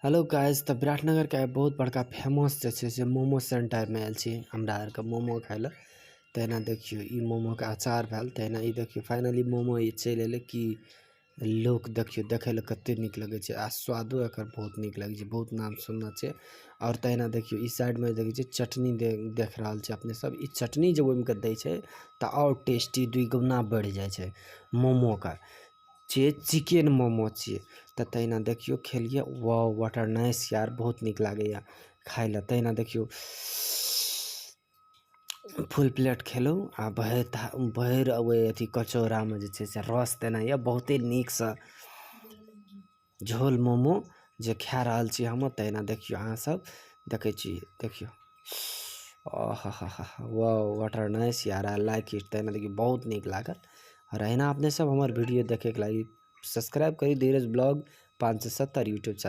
Hello guys, तऽ विराटनगर के बहुत बड़का फेमस जे मोमो सेंटर में आयल छी हमरा आर के मोमो खाय ले। तहिना देखियो ई मोमो के अचार भेल, तहिना ई देखियो फाइनली मोमो ई चलि एले कि लोग देखियो देखे ले कते निक लगे छै आ स्वादो एकर बहुत निक लगे छै, बहुत नाम सुनना छै। और तहिना देखियो ई साइड में देखे छै चटनी देख रहल छै अपने सब। ई चटनी जे ओइम के दै छै त और टेस्टी दुई गुना बढ़ जाय छै मोमो का। चिकेन मोमो छे त तहिना देखियो खेलिए। वाओ व्हाट आर नाइस यार, बहुत निक लागे या खाय ले। तहिना देखियो फुल प्लेट खेलौ आ भैर अथी कचौड़ा में जे छै से रस देना या बहुते निक से झोल मोमो जे खा रहल छी हम। तहिना देखियो अहाँ सब देखे छी, देखियो वाओ व्हाट आर नाइस यार, आई लाइक इट। तहिना देखियो बहुत निक लागल। और अहिना अपने सब हमर वीडियो देखे के लागी सब्सक्राइब करी धीरज ब्लॉग 570 यूट्यूब चैनल।